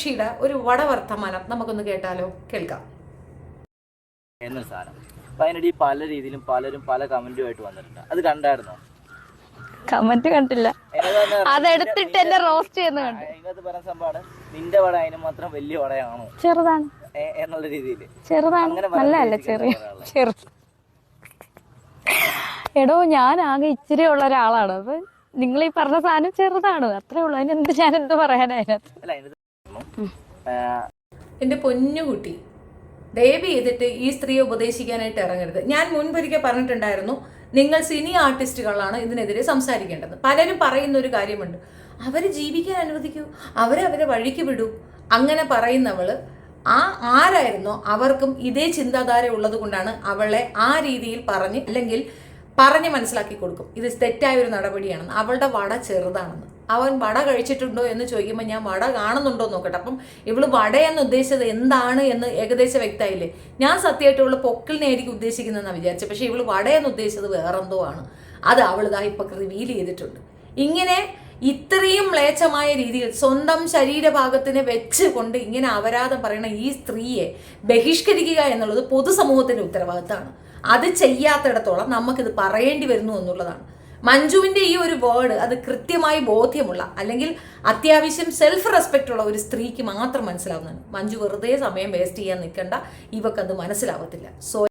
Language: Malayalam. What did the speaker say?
മീനാക്ഷിയുടെ ഒരു വടവർത്തമാനം നമുക്കൊന്ന് കേട്ടാലോ? കേൾക്കാം. എന്നൊരു സാധനം അപ്പൊ അതിനിടെ പല രീതിയിലും പലരും പല കമന്റുമായിട്ട് വന്നിട്ടുണ്ട്. അത് കണ്ടായിരുന്നോ? കമന്റ് കണ്ടില്ല, അതെടുത്തിട്ട് എന്നെ റോസ്റ്റ് ചെയ്യുന്ന കണ്ടു. അതിനകത്ത് പറഞ്ഞ സംഭവമാണ്, നിന്റെ വട അതിന് മാത്രം വലിയ വടയാണോ ചെറുതാണ് എന്നുള്ള രീതിയിൽ. ചെറുതാണ്, നല്ലതല്ല, ചെറുത്. എടോ, ഞാൻ ആകെ ഇച്ചിരി ഉള്ള ഒരാളാണ്. അപ്പൊ നിങ്ങൾ ഈ പറഞ്ഞ സാധനം ചെറുതാണ്, അത്രേ ഉള്ളൂ. അതിനെന്ത് ഞാൻ എന്ത് പറയാനായിരുന്നു? എന്റെ പൊന്നുകുട്ടി, ദയവ് ചെയ്തിട്ട് ഈ സ്ത്രീയെ ഉപദേശിക്കാനായിട്ട് ഇറങ്ങരുത്. ഞാൻ മുൻപൊരിക്കൽ പറഞ്ഞിട്ടുണ്ടായിരുന്നു, നിങ്ങൾ സിനി ആർട്ടിസ്റ്റുകളാണ് ഇതിനെതിരെ സംസാരിക്കേണ്ടത്. പലരും പറയുന്ന ഒരു കാര്യമുണ്ട്, അവര് ജീവിക്കാൻ അനുവദിക്കൂ, അവരെ വഴിക്ക് വിടൂ. അങ്ങനെ പറയുന്നവള് ആരായിരുന്നോ അവർക്കും ഇതേ ചിന്താധാര ഉള്ളത് കൊണ്ടാണ് അവളെ ആ രീതിയിൽ പറഞ്ഞ് മനസ്സിലാക്കി കൊടുക്കും ഇത് തെറ്റായ ഒരു നടപടിയാണെന്ന്. അവളുടെ വട ചെറുതാണെന്ന്. അവൻ വട കഴിച്ചിട്ടുണ്ടോ എന്ന് ചോദിക്കുമ്പോൾ ഞാൻ വട കാണുന്നുണ്ടോ നോക്കട്ടെ. അപ്പം ഇവള് വടയെന്ന് ഉദ്ദേശിച്ചത് എന്താണ് എന്ന് ഏകദേശം വ്യക്തമായില്ലേ? ഞാൻ സത്യമായിട്ട് ഇവള് പൊക്കിളിനെയായിരിക്കും ഉദ്ദേശിക്കുന്നതെന്നാണ് വിചാരിച്ചത്. പക്ഷെ ഇവള് വടയെന്ന് ഉദ്ദേശിച്ചത് വേറെന്തോ ആണ്. അത് അവളിതാ ഇപ്പൊ റിവീൽ ചെയ്തിട്ടുണ്ട്. ഇങ്ങനെ ഇത്രയും മ്ലേച്ഛമായ രീതിയിൽ സ്വന്തം ശരീരഭാഗത്തിനെ വെച്ചുകൊണ്ട് ഇങ്ങനെ അപരാധം പറയുന്ന ഈ സ്ത്രീയെ ബഹിഷ്കരിക്കുക എന്നുള്ളത് പൊതുസമൂഹത്തിന്റെ ഉത്തരവാദിത്തമാണ്. അത് ചെയ്യാത്തിടത്തോളം നമുക്കിത് പറയേണ്ടി വരുന്നു എന്നുള്ളതാണ്. മഞ്ജുവിന്റെ ഈ ഒരു വേർഡ് അത് കൃത്യമായി ബോധ്യമുള്ള, അല്ലെങ്കിൽ അത്യാവശ്യം സെൽഫ് റെസ്പെക്റ്റ് ഉള്ള ഒരു സ്ത്രീക്ക് മാത്രം മനസ്സിലാവുന്നതാണ്. മഞ്ജു വെറുതെ സമയം വേസ്റ്റ് ചെയ്യാൻ നിൽക്കണ്ട, ഇവക്കത് മനസ്സിലാവത്തില്ല.